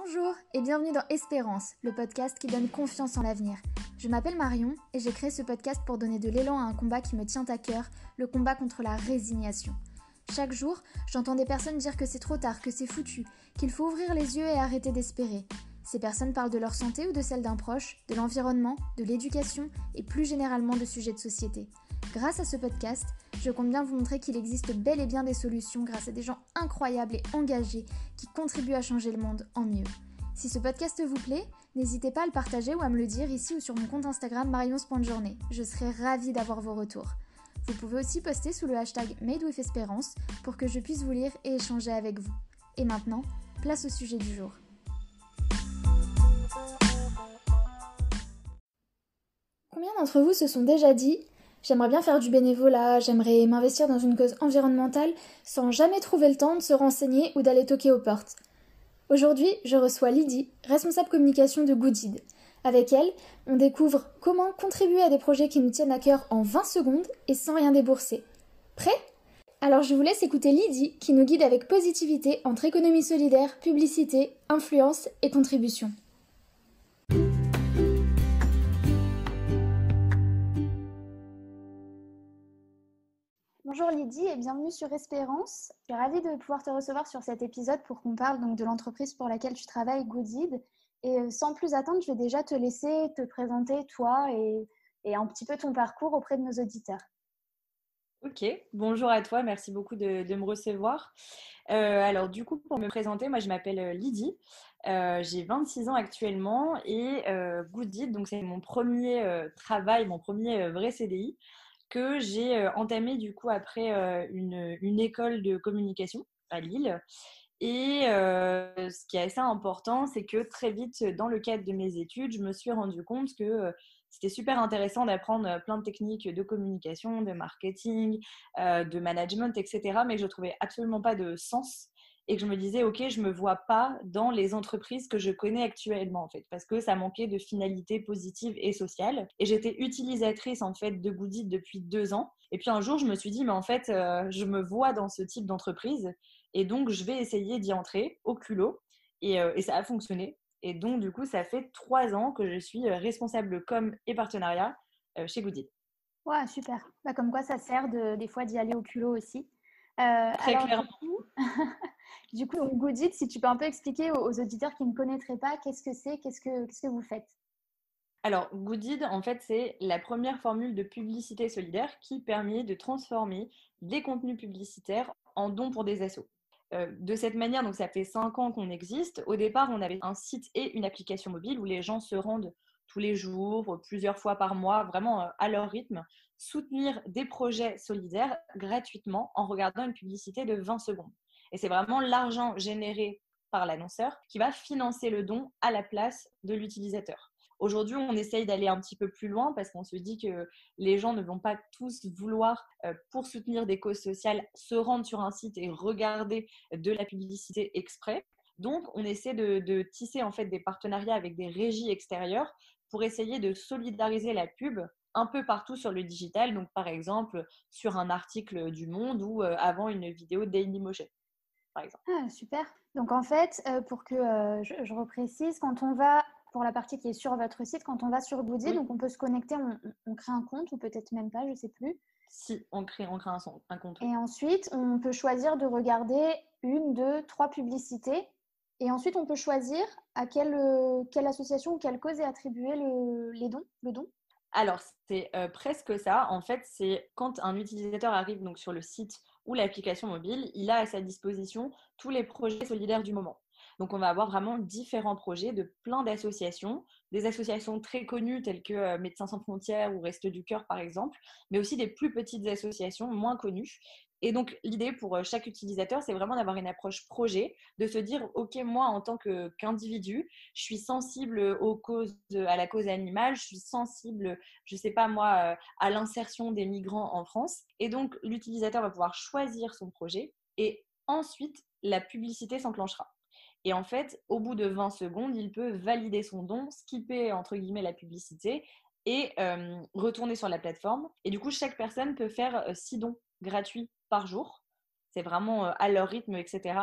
Bonjour et bienvenue dans Espérance, le podcast qui donne confiance en l'avenir. Je m'appelle Marion et j'ai créé ce podcast pour donner de l'élan à un combat qui me tient à cœur, le combat contre la résignation. Chaque jour, j'entends des personnes dire que c'est trop tard, que c'est foutu, qu'il faut ouvrir les yeux et arrêter d'espérer. Ces personnes parlent de leur santé ou de celle d'un proche, de l'environnement, de l'éducation et plus généralement de sujets de société. Grâce à ce podcast, je compte bien vous montrer qu'il existe bel et bien des solutions grâce à des gens incroyables et engagés qui contribuent à changer le monde en mieux. Si ce podcast vous plaît, n'hésitez pas à le partager ou à me le dire ici ou sur mon compte Instagram marionspointdejournée. Je serai ravie d'avoir vos retours. Vous pouvez aussi poster sous le hashtag MadeWithEspérance pour que je puisse vous lire et échanger avec vous. Et maintenant, place au sujet du jour. Combien d'entre vous se sont déjà dit « J'aimerais bien faire du bénévolat, j'aimerais m'investir dans une cause environnementale » sans jamais trouver le temps de se renseigner ou d'aller toquer aux portes. Aujourd'hui, je reçois Lydie, responsable communication de Goodid. Avec elle, on découvre comment contribuer à des projets qui nous tiennent à cœur en 20 secondes et sans rien débourser. Prêt ? Alors je vous laisse écouter Lydie qui nous guide avec positivité entre économie solidaire, publicité, influence et contribution. Bonjour Lydie et bienvenue sur Espérance. Je suis ravie de pouvoir te recevoir sur cet épisode pour qu'on parle donc de l'entreprise pour laquelle tu travailles, Goodid. Et sans plus attendre, je vais déjà te laisser te présenter toi et un petit peu ton parcours auprès de nos auditeurs. Ok, bonjour à toi, merci beaucoup de me recevoir. Alors du coup, pour me présenter, moi je m'appelle Lydie, j'ai 26 ans actuellement et Goodid, donc c'est mon premier travail, mon premier vrai CDI que j'ai entamé du coup après une école de communication à Lille. Et ce qui est assez important, c'est que très vite, dans le cadre de mes études, je me suis rendu compte que c'était super intéressant d'apprendre plein de techniques de communication, de marketing, de management, etc. Mais que je ne trouvais absolument pas de sens et que je me disais, OK, je ne me vois pas dans les entreprises que je connais actuellement, en fait, parce que ça manquait de finalité positive et sociale. Et j'étais utilisatrice, en fait, de Goodid depuis 2 ans. Et puis un jour, je me suis dit, mais en fait, je me vois dans ce type d'entreprise. Et donc, je vais essayer d'y entrer au culot. Et ça a fonctionné. Et donc, du coup, ça fait 3 ans que je suis responsable com et partenariat chez Goodid. Ouais, super. Comme quoi ça sert des fois d'y aller au culot aussi. Très Alors clairement. du coup, Goodid, si tu peux un peu expliquer aux auditeurs qui ne connaîtraient pas, qu'est-ce que c'est, qu'est-ce que vous faites? Alors, Goodid, en fait, c'est la première formule de publicité solidaire qui permet de transformer des contenus publicitaires en dons pour des assos. De cette manière, donc ça fait 5 ans qu'on existe. Au départ, on avait un site et une application mobile où les gens se rendent tous les jours, plusieurs fois par mois, vraiment à leur rythme, soutenir des projets solidaires gratuitement en regardant une publicité de 20 secondes. Et c'est vraiment l'argent généré par l'annonceur qui va financer le don à la place de l'utilisateur. Aujourd'hui, on essaye d'aller un petit peu plus loin parce qu'on se dit que les gens ne vont pas tous vouloir, pour soutenir des causes sociales, se rendre sur un site et regarder de la publicité exprès. Donc, on essaie de tisser en fait des partenariats avec des régies extérieures pour essayer de solidariser la pub un peu partout sur le digital. Donc, par exemple, sur un article du Monde ou avant une vidéo Dailymotion, par exemple. Ah, super. Donc en fait, pour que je reprécise, quand on va, pour la partie qui est sur votre site, quand on va sur Goodid, Oui, donc on peut se connecter, on crée un compte ou peut-être même pas, je ne sais plus. si on crée un compte. Oui. Et ensuite, on peut choisir de regarder une, deux, trois publicités. Et ensuite, on peut choisir à quelle association ou quelle cause est attribué le don. Alors, c'est presque ça. En fait, c'est quand un utilisateur arrive donc sur le site ou l'application mobile, il a à sa disposition tous les projets solidaires du moment. Donc, on va avoir vraiment différents projets de plein d'associations, des associations très connues telles que Médecins sans frontières ou Restos du Cœur, par exemple, mais aussi des plus petites associations moins connues. Et donc, l'idée pour chaque utilisateur, c'est vraiment d'avoir une approche projet, de se dire, OK, moi, en tant qu'individu, je suis sensible à la cause animale, je suis sensible, je sais pas moi, à l'insertion des migrants en France. Et donc, l'utilisateur va pouvoir choisir son projet et ensuite, la publicité s'enclenchera. Et en fait, au bout de 20 secondes, il peut valider son don, skipper entre guillemets la publicité et retourner sur la plateforme. Et du coup, chaque personne peut faire 6 dons gratuits par jour. C'est vraiment à leur rythme, etc.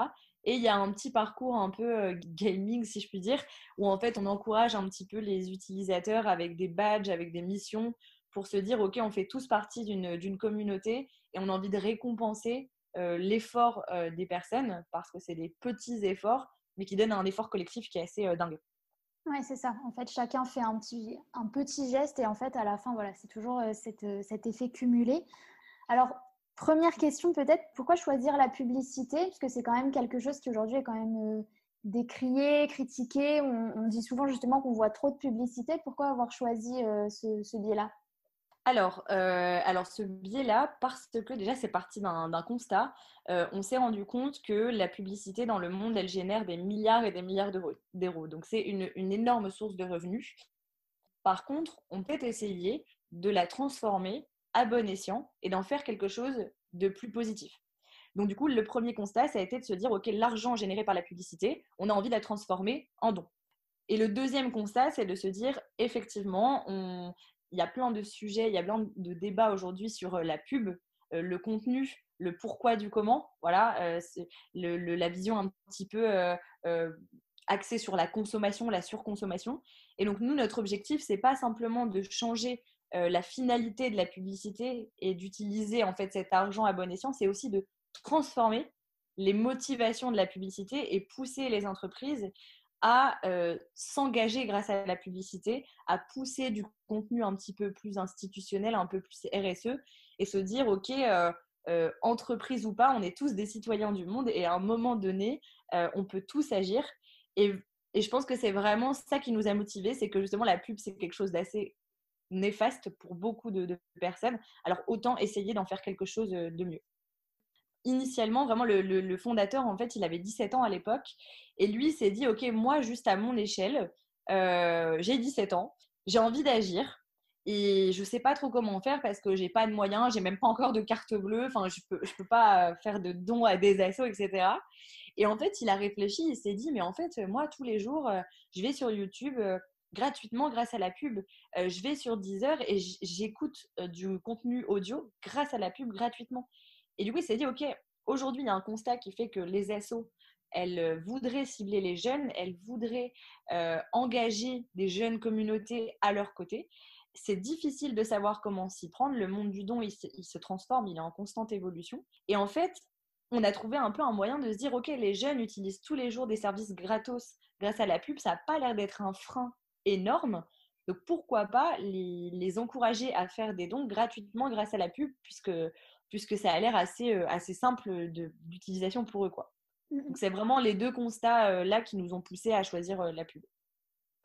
Et il y a un petit parcours un peu gaming, si je puis dire, où en fait on encourage un petit peu les utilisateurs avec des badges, avec des missions, pour se dire, OK, on fait tous partie d'une communauté et on a envie de récompenser l'effort des personnes, parce que c'est des petits efforts, mais qui donnent un effort collectif qui est assez dingue. Ouais, c'est ça. En fait, chacun fait un petit geste et en fait, à la fin, voilà, c'est toujours cet effet cumulé. Alors, première question peut-être, pourquoi choisir la publicité? Parce que c'est quand même quelque chose qui aujourd'hui est quand même décrié, critiqué. On dit souvent justement qu'on voit trop de publicité. Pourquoi avoir choisi ce biais-là? Alors ce biais-là, parce que déjà c'est parti d'un constat. On s'est rendu compte que la publicité dans le monde, elle génère des milliards et des milliards d'euros. Donc c'est une énorme source de revenus. Par contre, on peut essayer de la transformer à bon escient et d'en faire quelque chose de plus positif. Donc du coup, le premier constat, ça a été de se dire, OK, l'argent généré par la publicité, on a envie de la transformer en don. Et le deuxième constat, c'est de se dire, effectivement, il y a plein de sujets, il y a plein de débats aujourd'hui sur la pub, le contenu, le pourquoi du comment. Voilà, c'est la vision un petit peu euh, axée sur la consommation, la surconsommation. Et donc, nous, notre objectif, c'est pas simplement de changer la finalité de la publicité et d'utiliser en fait cet argent à bon escient, c'est aussi de transformer les motivations de la publicité et pousser les entreprises à s'engager grâce à la publicité, à pousser du contenu un petit peu plus institutionnel, un peu plus RSE, et se dire, OK, entreprise ou pas, on est tous des citoyens du monde et à un moment donné, on peut tous agir. Et, et je pense que c'est vraiment ça qui nous a motivés, c'est que justement la pub, c'est quelque chose d'assez néfaste pour beaucoup de personnes. Alors autant essayer d'en faire quelque chose de mieux. Initialement, vraiment, le fondateur, en fait, il avait 17 ans à l'époque. Et lui s'est dit, OK, moi, juste à mon échelle, j'ai 17 ans, j'ai envie d'agir. Et je ne sais pas trop comment faire parce que j'ai pas de moyens, j'ai même pas encore de carte bleue, enfin, je peux pas faire de dons à des assos, etc. Et en fait, il a réfléchi, il s'est dit, mais en fait, moi, tous les jours, je vais sur YouTube gratuitement grâce à la pub. Je vais sur Deezer et j'écoute du contenu audio grâce à la pub gratuitement. Et du coup, il s'est dit, OK, aujourd'hui, il y a un constat qui fait que les assos, elles voudraient cibler les jeunes, elles voudraient engager des jeunes communautés à leur côté. C'est difficile de savoir comment s'y prendre. Le monde du don, il se transforme, il est en constante évolution. Et en fait, on a trouvé un peu un moyen de se dire, OK, les jeunes utilisent tous les jours des services gratos grâce à la pub. Ça n'a pas l'air d'être un frein énorme. Donc pourquoi pas les encourager à faire des dons gratuitement grâce à la pub, puisque ça a l'air assez simple d'utilisation pour eux, quoi. Donc c'est vraiment les deux constats là qui nous ont poussés à choisir la pub.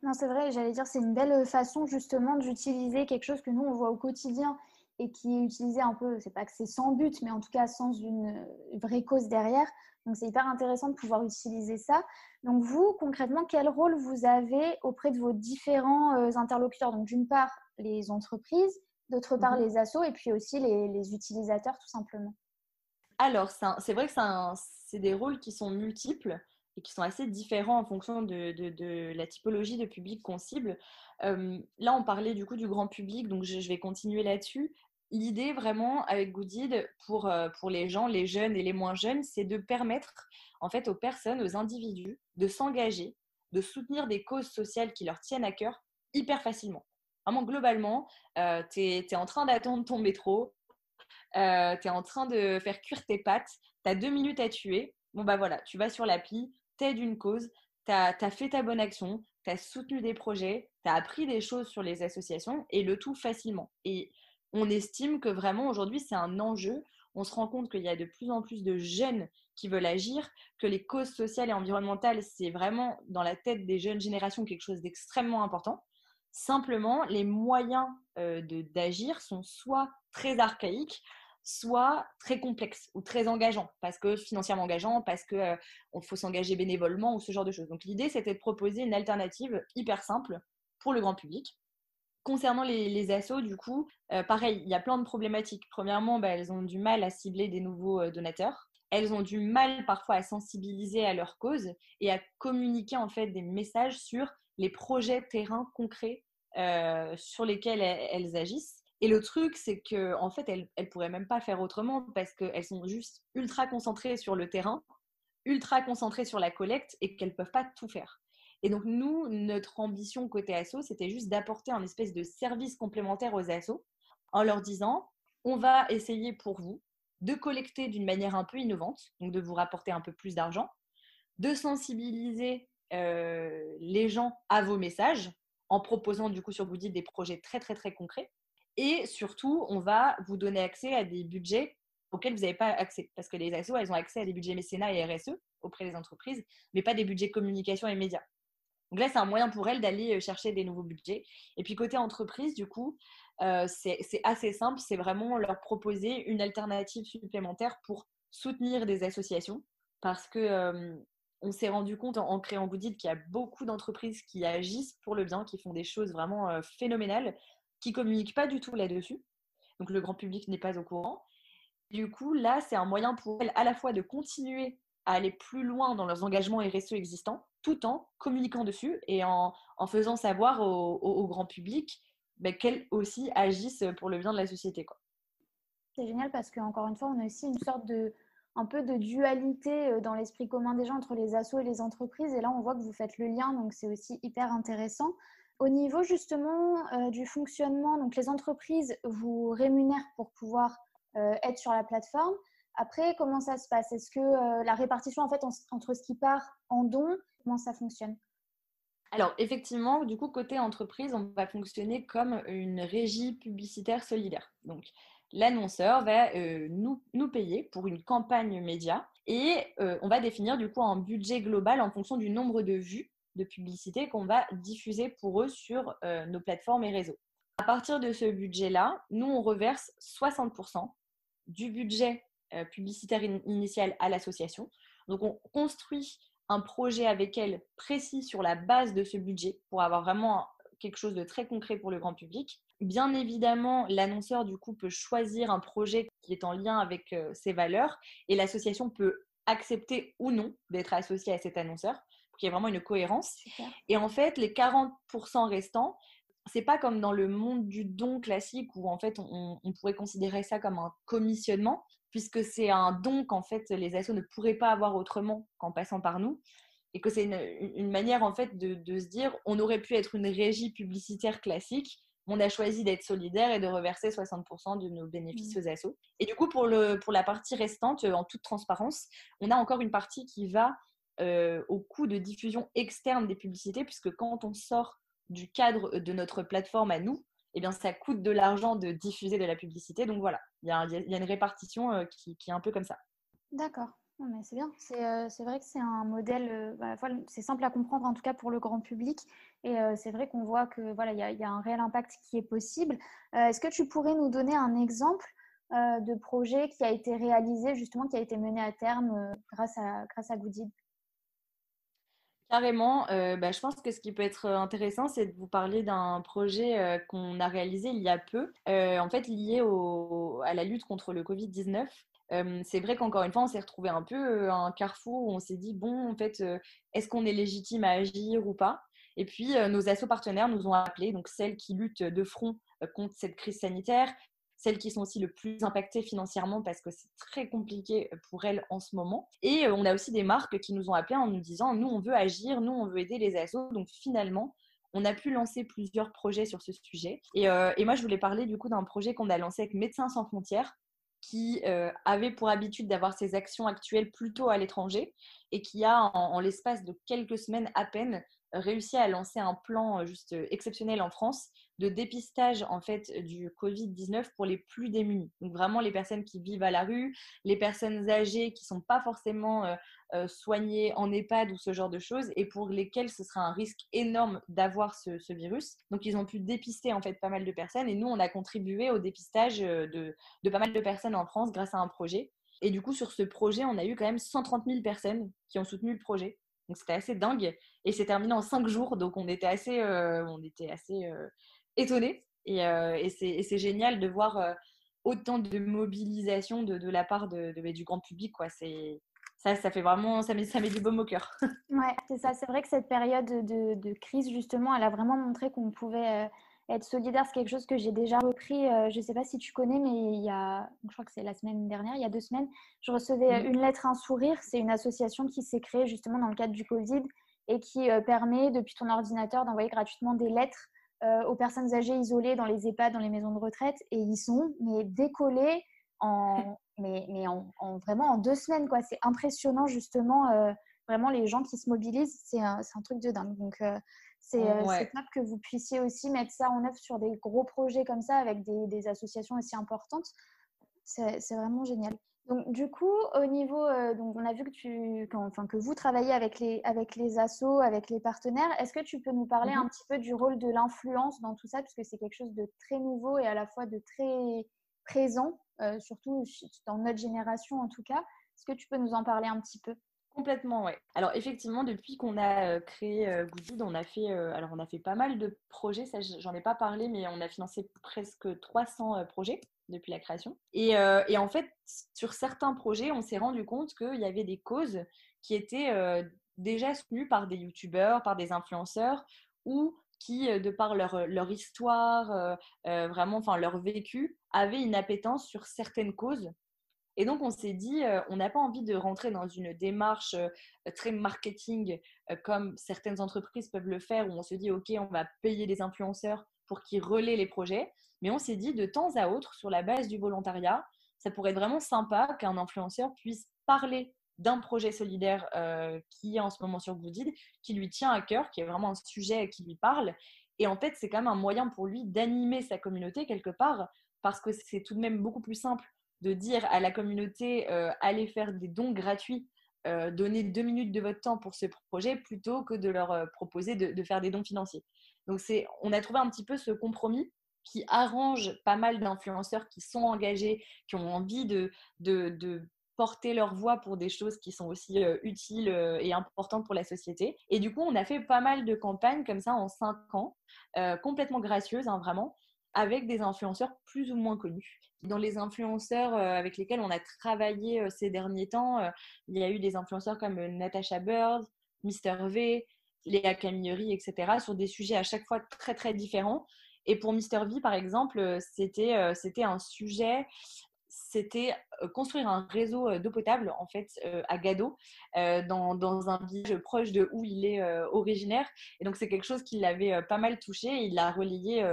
Non, c'est vrai, j'allais dire, c'est une belle façon justement d'utiliser quelque chose que nous, on voit au quotidien et qui est utilisé un peu, c'est pas que c'est sans but, mais en tout cas sans une vraie cause derrière. Donc, c'est hyper intéressant de pouvoir utiliser ça. Donc, vous, concrètement, quel rôle vous avez auprès de vos différents interlocuteurs? Donc, d'une part, les entreprises, d'autre part, Mhm. les assos et puis aussi les utilisateurs, tout simplement. Alors, c'est vrai que c'est des rôles qui sont multiples et qui sont assez différents en fonction de la typologie de public qu'on cible. Là, on parlait du coup du grand public, donc je vais continuer là-dessus. L'idée vraiment avec Goodid pour les gens, les jeunes et les moins jeunes, c'est de permettre en fait aux personnes, aux individus de s'engager, de soutenir des causes sociales qui leur tiennent à cœur hyper facilement. Vraiment, globalement, tu es en train d'attendre ton métro, tu es en train de faire cuire tes pâtes, tu as 2 minutes à tuer. Bon, bah voilà, tu vas sur l'appli, t'aides une cause, tu as fait ta bonne action, tu as soutenu des projets, tu as appris des choses sur les associations et le tout facilement. Et on estime que vraiment aujourd'hui, c'est un enjeu. On se rend compte qu'il y a de plus en plus de jeunes qui veulent agir, que les causes sociales et environnementales, c'est vraiment dans la tête des jeunes générations quelque chose d'extrêmement important. Simplement, les moyens d'agir sont soit très archaïques, soit très complexe ou très engageant, parce que financièrement engageant, parce que faut s'engager bénévolement ou ce genre de choses. Donc l'idée, c'était de proposer une alternative hyper simple pour le grand public. Concernant les assos, du coup, pareil, il y a plein de problématiques. Premièrement, bah, elles ont du mal à cibler des nouveaux donateurs. Elles ont du mal parfois à sensibiliser à leur cause et à communiquer en fait des messages sur les projets terrain concrets sur lesquels elles agissent. Et le truc, c'est qu'en en fait, elles pourraient même pas faire autrement parce qu'elles sont juste ultra concentrées sur le terrain ultra concentrées sur la collecte et qu'elles ne peuvent pas tout faire. Et donc, nous, notre ambition côté asso, c'était juste d'apporter un espèce de service complémentaire aux assos en leur disant, on va essayer pour vous de collecter d'une manière un peu innovante, donc de vous rapporter un peu plus d'argent, de sensibiliser les gens à vos messages en proposant du coup sur Goodit des projets très très très concrets. Et surtout, on va vous donner accès à des budgets auxquels vous n'avez pas accès. Parce que les assos, elles ont accès à des budgets mécénat et RSE auprès des entreprises, mais pas des budgets communication et médias. Donc là, c'est un moyen pour elles d'aller chercher des nouveaux budgets. Et puis côté entreprise, du coup, c'est assez simple. C'est vraiment leur proposer une alternative supplémentaire pour soutenir des associations. Parce que on s'est rendu compte en créant Goodit qu'il y a beaucoup d'entreprises qui agissent pour le bien, qui font des choses vraiment phénoménales, qui ne communiquent pas du tout là-dessus. Donc le grand public n'est pas au courant. Du coup, là, c'est un moyen pour elles à la fois de continuer à aller plus loin dans leurs engagements RSE existants, tout en communiquant dessus et en faisant savoir au grand public qu'elles aussi agissent pour le bien de la société, quoi. C'est génial parce qu'encore une fois, on a aussi une sorte de un peu de dualité dans l'esprit commun des gens entre les assos et les entreprises. Et là, on voit que vous faites le lien, donc c'est aussi hyper intéressant. Au niveau justement du fonctionnement, donc les entreprises vous rémunèrent pour pouvoir être sur la plateforme. Après, comment ça se passe? Est-ce que la répartition en fait entre ce qui part en dons, comment ça fonctionne? Alors, effectivement, du coup, côté entreprise, on va fonctionner comme une régie publicitaire solidaire. Donc, l'annonceur va nous payer pour une campagne média et on va définir du coup un budget global en fonction du nombre de vues de publicité qu'on va diffuser pour eux sur nos plateformes et réseaux. À partir de ce budget-là, nous, on reverse 60% du budget publicitaire initial à l'association. Donc, on construit un projet avec elle précis sur la base de ce budget pour avoir vraiment quelque chose de très concret pour le grand public. Bien évidemment, l'annonceur du coup peut choisir un projet qui est en lien avec ses valeurs et l'association peut accepter ou non d'être associée à cet annonceur pour qu'il y ait vraiment une cohérence. Super. Et en fait, les 40% restants, c'est pas comme dans le monde du don classique où en fait on pourrait considérer ça comme un commissionnement puisque c'est un don qu'en fait les assos ne pourraient pas avoir autrement qu'en passant par nous et que c'est une manière en fait de se dire on aurait pu être une régie publicitaire classique, on a choisi d'être solidaire et de reverser 60% de nos bénéfices aux assos. Et du coup pour la partie restante, en toute transparence, on a encore une partie qui va au coût de diffusion externe des publicités puisque quand on sort du cadre de notre plateforme à nous, eh bien, ça coûte de l'argent de diffuser de la publicité. Donc voilà, il y a une répartition qui est un peu comme ça. D'accord. Non, mais c'est bien. C'est vrai que c'est un modèle, à la fois, c'est simple à comprendre, en tout cas pour le grand public. Et c'est vrai qu'on voit que voilà, il y a un réel impact qui est possible. Est-ce que tu pourrais nous donner un exemple de projet qui a été réalisé, justement, qui a été mené à terme grâce à Goodid? Carrément, je pense que ce qui peut être intéressant, c'est de vous parler d'un projet qu'on a réalisé il y a peu, en fait lié à la lutte contre le Covid-19. C'est vrai qu'encore une fois, on s'est retrouvé un peu à un carrefour où on s'est dit, bon, en fait, est-ce qu'on est légitime à agir ou pas? Et puis, nos assos partenaires nous ont appelés, donc celles qui luttent de front contre cette crise sanitaire, celles qui sont aussi le plus impactées financièrement parce que c'est très compliqué pour elles en ce moment. Et on a aussi des marques qui nous ont appelés en nous disant, nous, on veut agir, nous, on veut aider les assos. Donc finalement, on a pu lancer plusieurs projets sur ce sujet. Et moi, je voulais parler du coup d'un projet qu'on a lancé avec Médecins sans frontières qui avait pour habitude d'avoir ses actions actuelles plutôt à l'étranger et qui a, en l'espace de quelques semaines à peine, réussi à lancer un plan juste exceptionnel en France de dépistage en fait du Covid-19 pour les plus démunis. Donc vraiment les personnes qui vivent à la rue, les personnes âgées qui ne sont pas forcément soignées en EHPAD ou ce genre de choses et pour lesquelles ce sera un risque énorme d'avoir ce virus. Donc ils ont pu dépister en fait pas mal de personnes et nous on a contribué au dépistage de pas mal de personnes en France grâce à un projet. Et du coup sur ce projet on a eu quand même 130 000 personnes qui ont soutenu le projet. Donc c'était assez dingue et c'est terminé en 5 jours donc on était assez étonnés. Et c'est génial de voir autant de mobilisation de la part du grand public, quoi. Ça fait vraiment, ça met du baume au cœur. Ouais, c'est ça. C'est vrai que cette période de crise, justement, elle a vraiment montré qu'on pouvait Être solidaire, c'est quelque chose que j'ai déjà repris. Je ne sais pas si tu connais, mais je crois que c'est la semaine dernière, il y a 2 semaines, je recevais Une lettre, un sourire. C'est une association qui s'est créée justement dans le cadre du Covid et qui permet, depuis ton ordinateur, d'envoyer gratuitement des lettres aux personnes âgées isolées dans les EHPAD, dans les maisons de retraite. Et ils sont décollés vraiment en 2 semaines, quoi. C'est impressionnant, justement. Vraiment, les gens qui se mobilisent, c'est un truc de dingue. Donc, c'est Ouais. top que vous puissiez aussi mettre ça en œuvre sur des gros projets comme ça avec des associations aussi importantes. C'est vraiment génial. Donc, du coup, au niveau, donc on a vu que vous travaillez avec les assos, avec les partenaires. Est-ce que tu peux nous parler un petit peu du rôle de l'influence dans tout ça, puisque c'est quelque chose de très nouveau et à la fois de très présent, surtout dans notre génération en tout cas. Est-ce que tu peux nous en parler un petit peu? Complètement, ouais. Alors effectivement, depuis qu'on a créé Good, on a fait pas mal de projets, ça j'en ai pas parlé, mais on a financé presque 300 projets depuis la création. Et en fait, sur certains projets, on s'est rendu compte qu'il y avait des causes qui étaient déjà soutenues par des youtubeurs, par des influenceurs, ou qui, de par leur histoire, vraiment, enfin leur vécu, avaient une appétence sur certaines causes. Et donc, on s'est dit, on n'a pas envie de rentrer dans une démarche très marketing comme certaines entreprises peuvent le faire, où on se dit, OK, on va payer des influenceurs pour qu'ils relaient les projets. Mais on s'est dit, de temps à autre, sur la base du volontariat, ça pourrait être vraiment sympa qu'un influenceur puisse parler d'un projet solidaire qui est en ce moment sur Goodid, qui lui tient à cœur, qui est vraiment un sujet qui lui parle. Et en fait, c'est quand même un moyen pour lui d'animer sa communauté quelque part, parce que c'est tout de même beaucoup plus simple de dire à la communauté allez faire des dons gratuits, donnez 2 minutes de votre temps pour ce projet plutôt que de leur proposer de faire des dons financiers. Donc on a trouvé un petit peu ce compromis qui arrange pas mal d'influenceurs qui sont engagés, qui ont envie de porter leur voix pour des choses qui sont aussi utiles et importantes pour la société. Et du coup, on a fait pas mal de campagnes comme ça en 5 ans, complètement gracieuses, hein, vraiment, avec des influenceurs plus ou moins connus. Dans les influenceurs avec lesquels on a travaillé ces derniers temps, il y a eu des influenceurs comme Natasha Bird, Mister V, Léa Camilleri, etc., sur des sujets à chaque fois très très différents. Et pour Mister V, par exemple, c'était un sujet, c'était construire un réseau d'eau potable en fait à Gado, dans un village proche de où il est originaire. Et donc c'est quelque chose qui l'avait pas mal touché, et il l'a relayé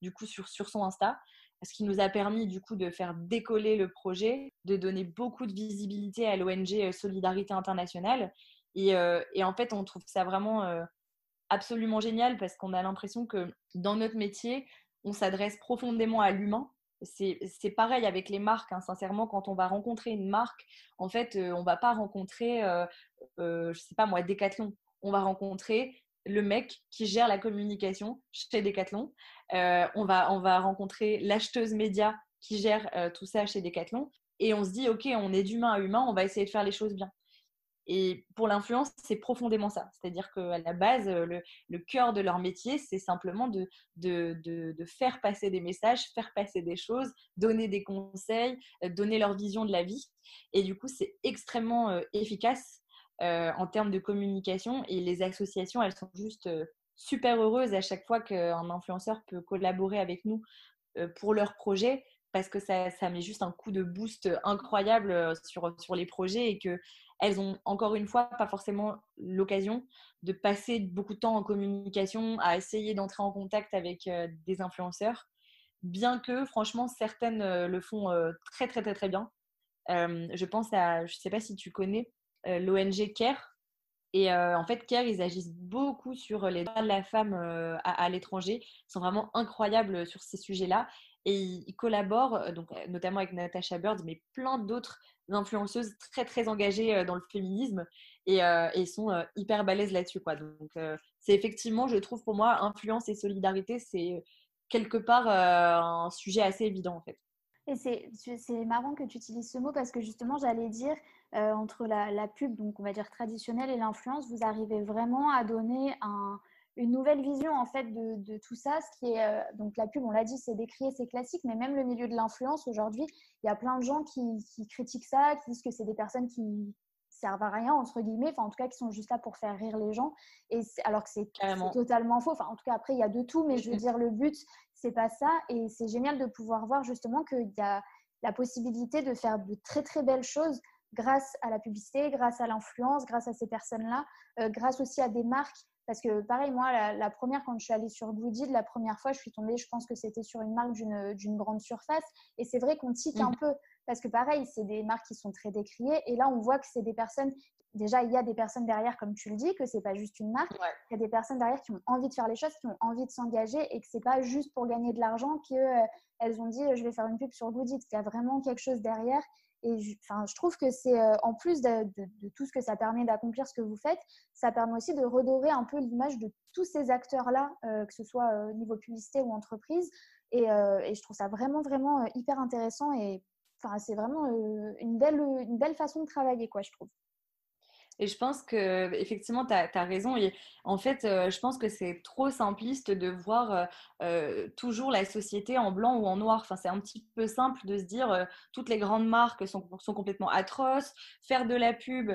du coup sur son Insta, ce qui nous a permis du coup de faire décoller le projet, de donner beaucoup de visibilité à l'ONG Solidarité Internationale. Et en fait, on trouve ça vraiment absolument génial, parce qu'on a l'impression que dans notre métier, on s'adresse profondément à l'humain. C'est pareil avec les marques, hein. Sincèrement, quand on va rencontrer une marque, en fait, on va pas rencontrer, je sais pas moi, Decathlon. On va rencontrer le mec qui gère la communication chez Decathlon. On va rencontrer l'acheteuse média qui gère tout ça chez Decathlon. Et on se dit, OK, on est d'humain à humain, on va essayer de faire les choses bien. Et pour l'influence, c'est profondément ça. C'est-à-dire qu'à la base, le cœur de leur métier, c'est simplement de faire passer des messages, faire passer des choses, donner des conseils, donner leur vision de la vie. Et du coup, c'est extrêmement efficace en termes de communication. Et les associations, elles sont juste super heureuses à chaque fois qu'un influenceur peut collaborer avec nous pour leur projet, parce que ça met juste un coup de boost incroyable sur les projets, et qu'elles ont encore une fois pas forcément l'occasion de passer beaucoup de temps en communication à essayer d'entrer en contact avec des influenceurs, bien que franchement certaines le font très très très très bien. Je sais pas si tu connais l'ONG CARE. Et en fait, CARE, ils agissent beaucoup sur les droits de la femme à l'étranger. Ils sont vraiment incroyables sur ces sujets-là. Et ils collaborent, notamment avec Natasha Bird, mais plein d'autres influenceuses très, très engagées dans le féminisme. Et ils sont hyper balèzes là-dessus, quoi. Donc, c'est effectivement, je trouve, pour moi, influence et solidarité, c'est quelque part un sujet assez évident, en fait. Et c'est marrant que tu utilises ce mot parce que justement, j'allais dire, entre la pub, donc on va dire traditionnelle, et l'influence, vous arrivez vraiment à donner une nouvelle vision en fait de tout ça. Ce qui est, donc la pub, on l'a dit, c'est décrié, c'est classique, mais même le milieu de l'influence aujourd'hui, il y a plein de gens qui critiquent ça, qui disent que c'est des personnes qui servent à rien, entre guillemets, enfin en tout cas qui sont juste là pour faire rire les gens, alors que c'est Carrément. totalement faux. Enfin en tout cas après il y a de tout, mais je veux dire le but c'est pas ça, et c'est génial de pouvoir voir justement qu'il y a la possibilité de faire de très très belles choses grâce à la publicité, grâce à l'influence, grâce à ces personnes-là, grâce aussi à des marques. Parce que pareil, moi, la première, quand je suis allée sur Goodid, la première fois, je suis tombée, je pense que c'était sur une marque d'une grande surface. Et c'est vrai qu'on tique un peu, parce que pareil, c'est des marques qui sont très décriées. Et là, on voit que c'est des personnes, déjà, il y a des personnes derrière, comme tu le dis, que c'est pas juste une marque. Ouais. Il y a des personnes derrière qui ont envie de faire les choses, qui ont envie de s'engager, et que c'est pas juste pour gagner de l'argent qu'elles ont dit, je vais faire une pub sur Goodid. Il y a vraiment quelque chose derrière. Et je trouve que c'est, en plus de tout ce que ça permet d'accomplir ce que vous faites, ça permet aussi de redorer un peu l'image de tous ces acteurs-là, que ce soit au niveau publicité ou entreprise. Et je trouve ça vraiment, vraiment hyper intéressant. Et c'est vraiment une belle façon de travailler, quoi, je trouve. Et je pense que effectivement, tu as raison. Et en fait, je pense que c'est trop simpliste de voir toujours la société en blanc ou en noir. Enfin, c'est un petit peu simple de se dire toutes les grandes marques sont complètement atroces. Faire de la pub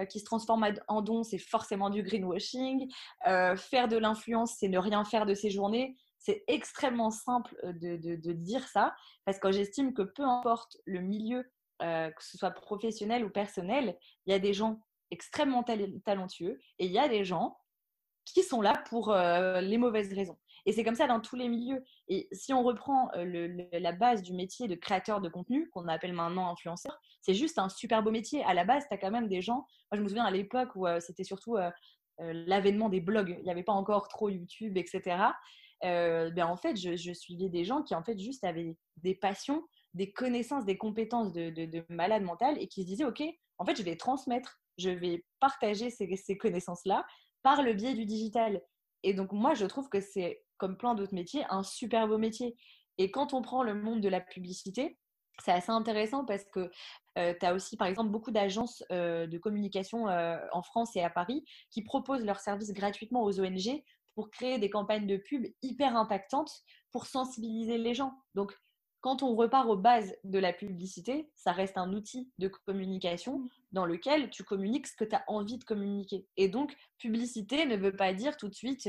qui se transforme en don, c'est forcément du greenwashing. Faire de l'influence, c'est ne rien faire de ses journées. C'est extrêmement simple de dire ça, parce que j'estime que peu importe le milieu, que ce soit professionnel ou personnel, il y a des gens extrêmement talentueux et il y a des gens qui sont là pour les mauvaises raisons. Et c'est comme ça dans tous les milieux. Et si on reprend la base du métier de créateur de contenu, qu'on appelle maintenant influenceur, c'est juste un super beau métier. À la base, tu as quand même des gens… Moi, je me souviens à l'époque où c'était surtout l'avènement des blogs. Il n'y avait pas encore trop YouTube, etc. En fait, je suivais des gens qui en fait juste avaient des passions, des connaissances, des compétences de malade mental et qui se disaient, OK, en fait, je vais transmettre, je vais partager ces connaissances-là par le biais du digital. Et donc, moi, je trouve que c'est, comme plein d'autres métiers, un super beau métier. Et quand on prend le monde de la publicité, c'est assez intéressant parce que tu as aussi, par exemple, beaucoup d'agences de communication en France et à Paris qui proposent leurs services gratuitement aux ONG pour créer des campagnes de pub hyper impactantes pour sensibiliser les gens. Donc, quand on repart aux bases de la publicité, ça reste un outil de communication dans lequel tu communiques ce que tu as envie de communiquer. Et donc, publicité ne veut pas dire tout de suite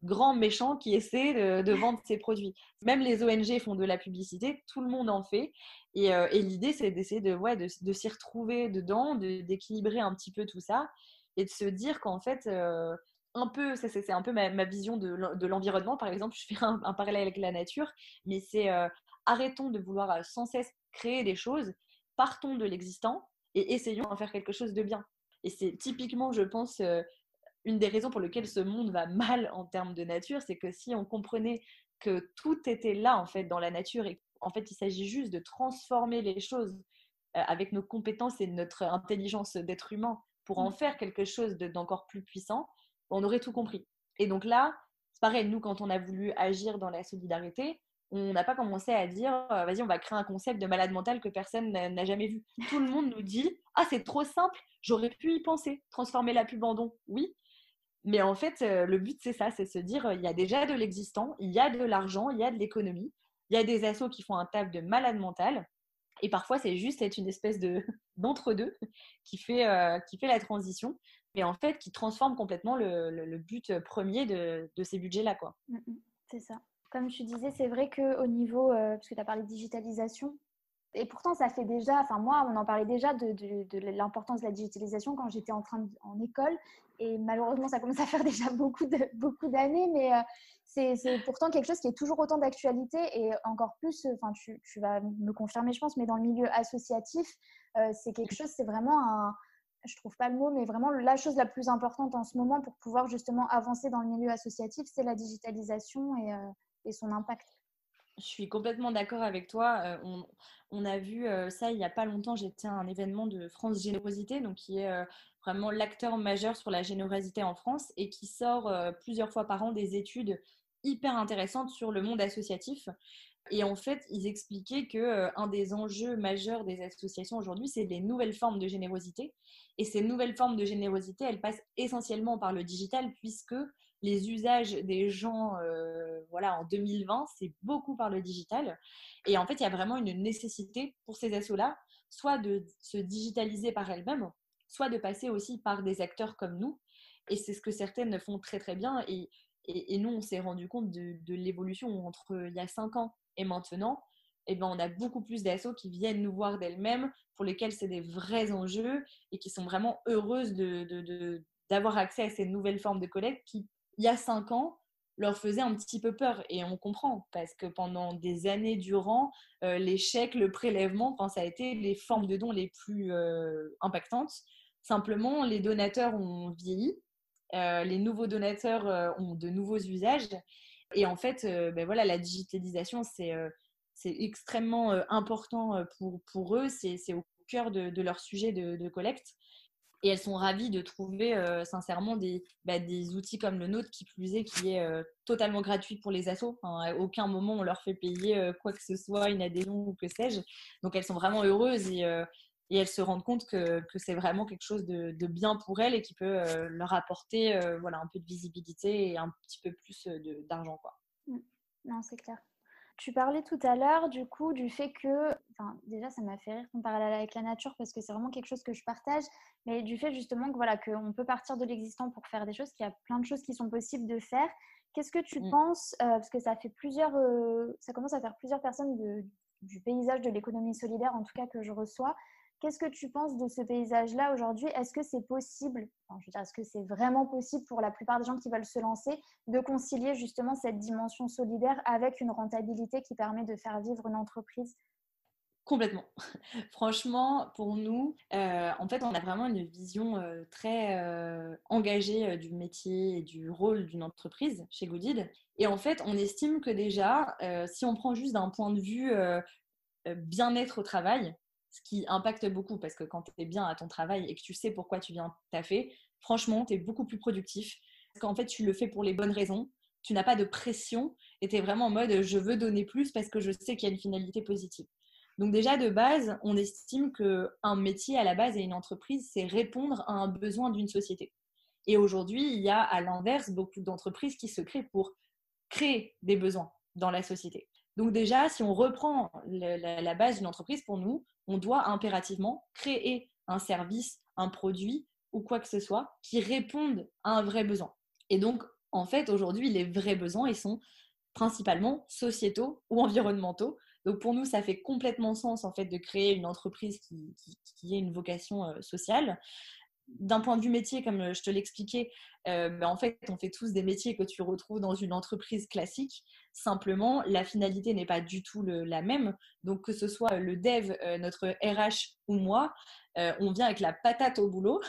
grand méchant qui essaie de vendre ses produits. Même les ONG font de la publicité, tout le monde en fait. Et l'idée, c'est d'essayer de s'y retrouver dedans, d'équilibrer un petit peu tout ça et de se dire qu'en fait, un peu, c'est un peu ma vision de l'environnement, par exemple. Je fais un parallèle avec la nature, mais c'est arrêtons de vouloir sans cesse créer des choses, partons de l'existant et essayons d'en faire quelque chose de bien. Et c'est typiquement, je pense, une des raisons pour lesquelles ce monde va mal en termes de nature, c'est que si on comprenait que tout était là, en fait, dans la nature, et en fait, il s'agit juste de transformer les choses avec nos compétences et notre intelligence d'être humain pour en faire quelque chose d'encore plus puissant, on aurait tout compris. Et donc là, c'est pareil, nous, quand on a voulu agir dans la solidarité, on n'a pas commencé à dire vas-y, on va créer un concept de malade mental que personne n'a jamais vu. Tout le monde nous dit ah, c'est trop simple, j'aurais pu y penser. Transformer la pub en don, oui. Mais en fait, le but, c'est ça, c'est se dire il y a déjà de l'existant, il y a de l'argent, il y a de l'économie, il y a des assos qui font un taf de malade mental. Et parfois, c'est juste être une espèce d'entre-deux qui fait la transition, mais en fait, qui transforme complètement le but premier de ces budgets-là, quoi. C'est ça. Comme tu disais, c'est vrai qu'au niveau, parce que tu as parlé de digitalisation, et pourtant ça fait déjà, enfin moi on en parlait déjà de l'importance de la digitalisation quand j'étais en école, et malheureusement ça commence à faire déjà beaucoup d'années, mais c'est pourtant quelque chose qui est toujours autant d'actualité, et encore plus, enfin tu vas me confirmer je pense, mais dans le milieu associatif, c'est quelque chose, c'est vraiment je trouve pas le mot, mais vraiment la chose la plus importante en ce moment pour pouvoir justement avancer dans le milieu associatif, c'est la digitalisation et son impact. Je suis complètement d'accord avec toi. On a vu ça il n'y a pas longtemps. J'étais à un événement de France Générosité, donc qui est vraiment l'acteur majeur sur la générosité en France et qui sort plusieurs fois par an des études hyper intéressantes sur le monde associatif. Et en fait, ils expliquaient que un des enjeux majeurs des associations aujourd'hui, c'est les nouvelles formes de générosité. Et ces nouvelles formes de générosité, elles passent essentiellement par le digital, puisque les usages des gens voilà, en 2020, c'est beaucoup par le digital. Et en fait, il y a vraiment une nécessité pour ces assos-là, soit de se digitaliser par elles-mêmes, soit de passer aussi par des acteurs comme nous. Et c'est ce que certaines font très très bien. Et nous, on s'est rendu compte de l'évolution entre il y a 5 ans et maintenant. Eh ben, on a beaucoup plus d'assos qui viennent nous voir d'elles-mêmes, pour lesquelles c'est des vrais enjeux et qui sont vraiment heureuses d'avoir accès à ces nouvelles formes de collecte qui, il y a 5 ans, leur faisaient un petit peu peur. Et on comprend, parce que pendant des années durant, les chèques, le prélèvement, ça a été les formes de dons les plus impactantes. Simplement, les donateurs ont vieilli, les nouveaux donateurs ont de nouveaux usages. Et en fait, voilà, la digitalisation, c'est extrêmement important pour eux. C'est au cœur de leur sujet de collecte. Et elles sont ravies de trouver sincèrement des outils comme le nôtre, qui plus est, qui est totalement gratuit pour les assos. Enfin, à aucun moment on leur fait payer quoi que ce soit, une adhésion ou que sais-je. Donc elles sont vraiment heureuses et elles se rendent compte que c'est vraiment quelque chose de bien pour elles et qui peut leur apporter voilà, un peu de visibilité et un petit peu plus d'argent, quoi. Non, c'est clair. Tu parlais tout à l'heure du coup du fait que, enfin déjà ça m'a fait rire ton parallèle avec la nature parce que c'est vraiment quelque chose que je partage, mais du fait justement que voilà qu'on peut partir de l'existant pour faire des choses, qu'il y a plein de choses qui sont possibles de faire. Qu'est-ce que tu penses, parce que ça fait ça commence à faire plusieurs personnes du paysage de l'économie solidaire en tout cas que je reçois. Qu'est-ce que tu penses de ce paysage-là aujourd'hui? Est-ce que c'est possible, enfin, je veux dire, est-ce que c'est vraiment possible pour la plupart des gens qui veulent se lancer de concilier justement cette dimension solidaire avec une rentabilité qui permet de faire vivre une entreprise? Complètement. Franchement, pour nous, en fait, on a vraiment une vision très engagée du métier et du rôle d'une entreprise chez Goodid. Et en fait, on estime que déjà, si on prend juste d'un point de vue bien-être au travail, ce qui impacte beaucoup, parce que quand tu es bien à ton travail et que tu sais pourquoi tu viens taffer, franchement, tu es beaucoup plus productif. Parce qu'en fait, tu le fais pour les bonnes raisons. Tu n'as pas de pression et tu es vraiment en mode je veux donner plus parce que je sais qu'il y a une finalité positive. Donc déjà, de base, on estime qu'un métier à la base et une entreprise, c'est répondre à un besoin d'une société. Et aujourd'hui, il y a à l'inverse beaucoup d'entreprises qui se créent pour créer des besoins dans la société. Donc déjà, si on reprend la base d'une entreprise, pour nous, on doit impérativement créer un service, un produit ou quoi que ce soit qui réponde à un vrai besoin. Et donc, en fait, aujourd'hui, les vrais besoins, ils sont principalement sociétaux ou environnementaux. Donc pour nous, ça fait complètement sens en fait de créer une entreprise qui ait une vocation sociale. D'un point de vue métier, comme je te l'expliquais, en fait, on fait tous des métiers que tu retrouves dans une entreprise classique. Simplement, la finalité n'est pas du tout la même. Donc, que ce soit le dev, notre RH ou moi, on vient avec la patate au boulot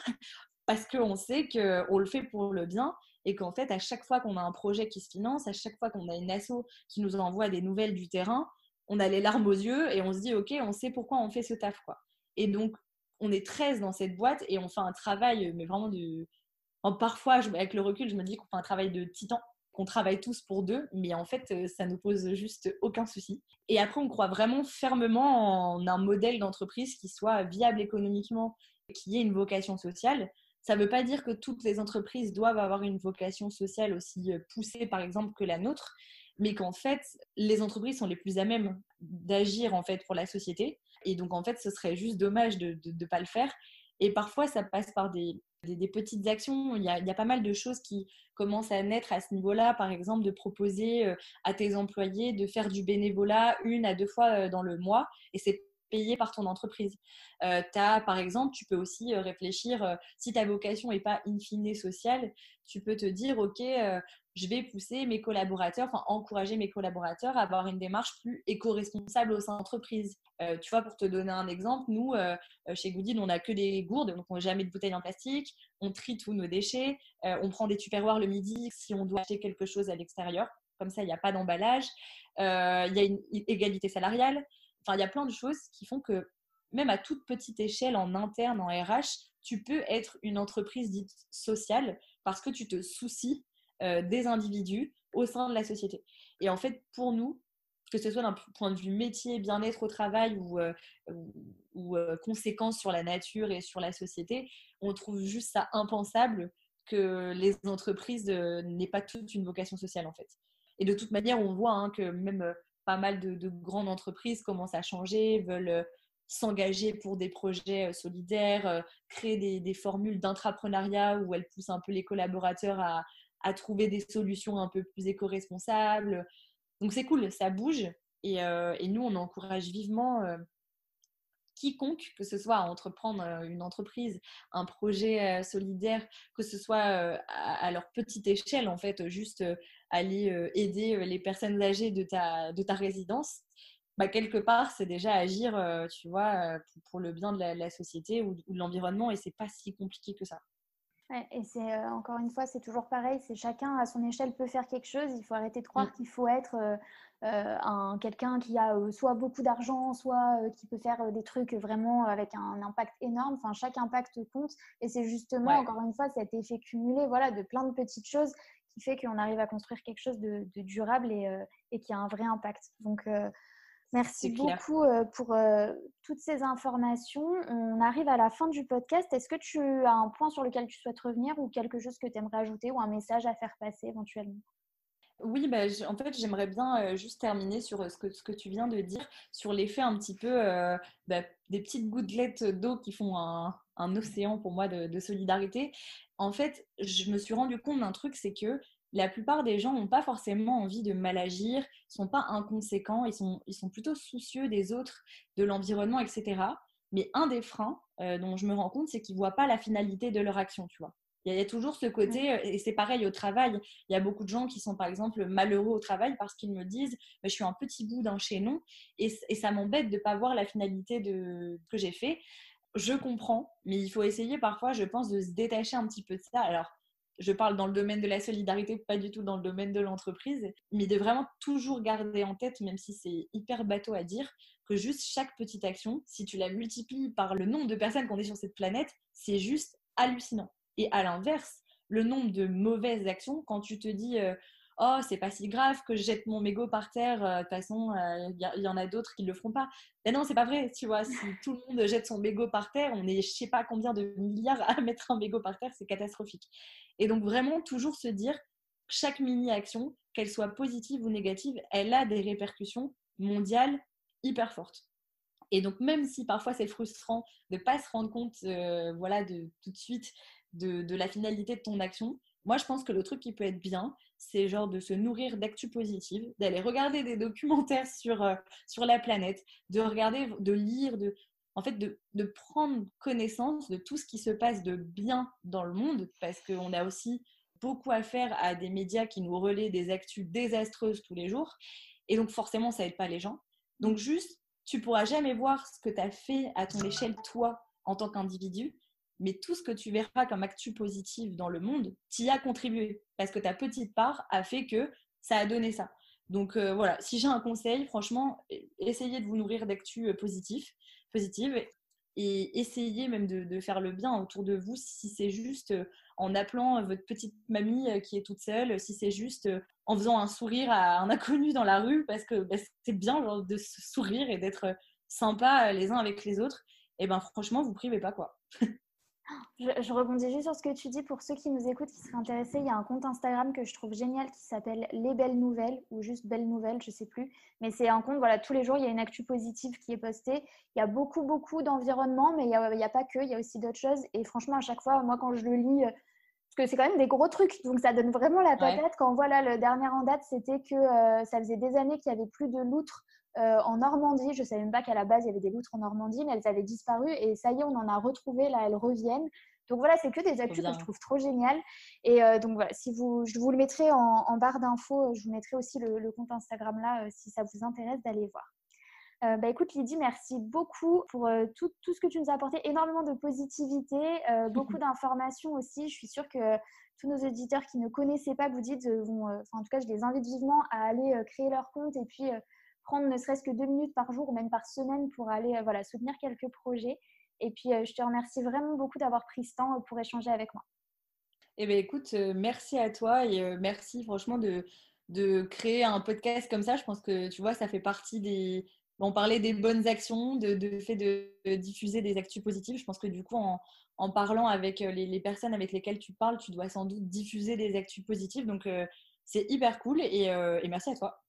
parce qu'on sait qu'on le fait pour le bien et qu'en fait, à chaque fois qu'on a un projet qui se finance, à chaque fois qu'on a une asso qui nous envoie des nouvelles du terrain, on a les larmes aux yeux et on se dit, OK, on sait pourquoi on fait ce taf, quoi. Et donc, on est 13 dans cette boîte et on fait un travail, mais vraiment parfois, avec le recul, je me dis qu'on fait un travail de titan, qu'on travaille tous pour deux, mais en fait, ça nous pose juste aucun souci. Et après, on croit vraiment fermement en un modèle d'entreprise qui soit viable économiquement, qui ait une vocation sociale. Ça ne veut pas dire que toutes les entreprises doivent avoir une vocation sociale aussi poussée, par exemple, que la nôtre, mais qu'en fait, les entreprises sont les plus à même d'agir en fait pour la société. Et donc, en fait, ce serait juste dommage de ne pas le faire. Et parfois, ça passe par des petites actions. Il y a pas mal de choses qui commencent à naître à ce niveau-là. Par exemple, de proposer à tes employés de faire du bénévolat 1 à 2 fois dans le mois. Et c'est payé par ton entreprise. Par exemple, tu peux aussi réfléchir, si ta vocation n'est pas in fine sociale, tu peux te dire, OK, je vais pousser mes collaborateurs, enfin encourager mes collaborateurs à avoir une démarche plus éco-responsable au sein de l'entreprise. Tu vois, pour te donner un exemple, nous, chez Goodid, on n'a que des gourdes, donc on n'a jamais de bouteilles en plastique, on trie tous nos déchets, on prend des tupperwares le midi si on doit acheter quelque chose à l'extérieur. Comme ça, il n'y a pas d'emballage. Il y a une égalité salariale. Enfin, il y a plein de choses qui font que même à toute petite échelle en interne, en RH, tu peux être une entreprise dite sociale parce que tu te soucies des individus au sein de la société. Et en fait, pour nous, que ce soit d'un point de vue métier, bien-être au travail ou conséquences sur la nature et sur la société, on trouve juste ça impensable que les entreprises n'aient pas toutes une vocation sociale en fait. Et de toute manière, on voit que même pas mal de grandes entreprises commencent à changer, veulent s'engager pour des projets solidaires, créer des formules d'intrapreneuriat où elle pousse un peu les collaborateurs à trouver des solutions un peu plus éco-responsables. Donc c'est cool, ça bouge. Et nous, on encourage vivement quiconque, que ce soit à entreprendre une entreprise, un projet solidaire, que ce soit à leur petite échelle, en fait, juste aller aider les personnes âgées de ta résidence, bah, quelque part, c'est déjà agir, tu vois, pour le bien de la société ou de l'environnement, et c'est pas si compliqué que ça. Ouais, et c'est encore une fois, c'est toujours pareil, c'est chacun à son échelle peut faire quelque chose. Il faut arrêter de croire Mm. qu'il faut être quelqu'un qui a soit beaucoup d'argent, soit qui peut faire des trucs vraiment avec un impact énorme. Enfin, chaque impact compte. Et c'est justement, Ouais, encore une fois, cet effet cumulé, voilà, de plein de petites choses qui fait qu'on arrive à construire quelque chose de durable et qui a un vrai impact. Donc, merci c'est clair. beaucoup pour toutes ces informations. On arrive à la fin du podcast. Est-ce que tu as un point sur lequel tu souhaites revenir ou quelque chose que tu aimerais ajouter ou un message à faire passer éventuellement? Oui, bah, en fait, j'aimerais bien juste terminer sur ce que tu viens de dire, sur l'effet un petit peu bah, des petites gouttelettes d'eau qui font un océan pour moi de solidarité. En fait, je me suis rendu compte d'un truc, c'est que la plupart des gens n'ont pas forcément envie de mal agir, sont pas inconséquents, ils sont plutôt soucieux des autres, de l'environnement, etc. Mais un des freins dont je me rends compte, c'est qu'ils ne voient pas la finalité de leur action, tu vois. Il y a toujours ce côté, et c'est pareil au travail. Il y a beaucoup de gens qui sont par exemple malheureux au travail parce qu'ils me disent je suis un petit bout d'un chaînon et ça m'embête de ne pas voir la finalité de ce que j'ai fait. Je comprends, mais il faut essayer parfois, je pense, de se détacher un petit peu de ça. Alors, je parle dans le domaine de la solidarité, pas du tout dans le domaine de l'entreprise, mais de vraiment toujours garder en tête, même si c'est hyper bateau à dire, que juste chaque petite action, si tu la multiplies par le nombre de personnes qu'on est sur cette planète, c'est juste hallucinant. Et à l'inverse, le nombre de mauvaises actions, quand tu te dis oh, c'est pas si grave que je jette mon mégot par terre, de toute façon, il y en a d'autres qui le feront pas. Mais non, c'est pas vrai, tu vois. Si tout le monde jette son mégot par terre, on est je sais pas combien de milliards à mettre un mégot par terre, c'est catastrophique. Et donc, vraiment, toujours se dire chaque mini-action, qu'elle soit positive ou négative, elle a des répercussions mondiales hyper fortes. Et donc, même si parfois c'est frustrant de ne pas se rendre compte voilà, de, tout de suite de la finalité de ton action, moi je pense que le truc qui peut être bien, c'est genre de se nourrir d'actu positives, d'aller regarder des documentaires sur la planète, de regarder, de lire, en fait, de prendre connaissance de tout ce qui se passe de bien dans le monde, parce qu'on a aussi beaucoup à faire à des médias qui nous relaient des actus désastreuses tous les jours. Et donc forcément, ça aide pas les gens. Donc juste tu pourras jamais voir ce que tu as fait à ton échelle, toi, en tant qu'individu, mais tout ce que tu verras comme actu positive dans le monde, t'y as contribué, parce que ta petite part a fait que ça a donné ça. Donc voilà, si j'ai un conseil, franchement, essayez de vous nourrir d'actu positives, et essayez même de faire le bien autour de vous, si c'est juste en appelant votre petite mamie qui est toute seule, si c'est juste en faisant un sourire à un inconnu dans la rue, parce que bah, c'est bien genre, de se sourire et d'être sympa les uns avec les autres. Et ben franchement, vous privez pas quoi. Je rebondis juste sur ce que tu dis. Pour ceux qui nous écoutent, qui seraient intéressés, il y a un compte Instagram que je trouve génial qui s'appelle Les Belles Nouvelles ou juste Belles Nouvelles, je ne sais plus. Mais c'est un compte, voilà, tous les jours, il y a une actu positive qui est postée. Il y a beaucoup, beaucoup d'environnement, mais il y a pas que, il y a aussi d'autres choses. Et franchement, à chaque fois, moi, quand je le lis, parce que c'est quand même des gros trucs, donc ça donne vraiment la Ouais, patate. Quand on voit là, le dernier en date, c'était que ça faisait des années qu'il n'y avait plus de loutres en Normandie. Je ne savais même pas qu'à la base, il y avait des loutres en Normandie, mais elles avaient disparu. Et ça y est, on en a retrouvé, là, elles reviennent. Donc voilà, c'est que des trop actus que je bien. trouve trop géniales. Et donc voilà, si vous, je vous le mettrai en barre d'infos, je vous mettrai aussi le compte Instagram là, si ça vous intéresse d'aller voir. Bah, écoute Lydie, merci beaucoup pour tout ce que tu nous as apporté, énormément de positivité, beaucoup d'informations aussi. Je suis sûre que tous nos auditeurs qui ne connaissaient pas Goodit vont, en tout cas je les invite vivement à aller créer leur compte et puis prendre ne serait-ce que 2 minutes par jour ou même par semaine pour aller voilà, soutenir quelques projets. Et puis je te remercie vraiment beaucoup d'avoir pris ce temps pour échanger avec moi. Eh bien écoute, merci à toi et merci franchement de créer un podcast comme ça. Je pense que tu vois, ça fait partie des... On parlait des bonnes actions, de fait de diffuser des actus positives. Je pense que du coup, en parlant avec les personnes avec lesquelles tu parles, tu dois sans doute diffuser des actus positives. Donc c'est hyper cool et merci à toi.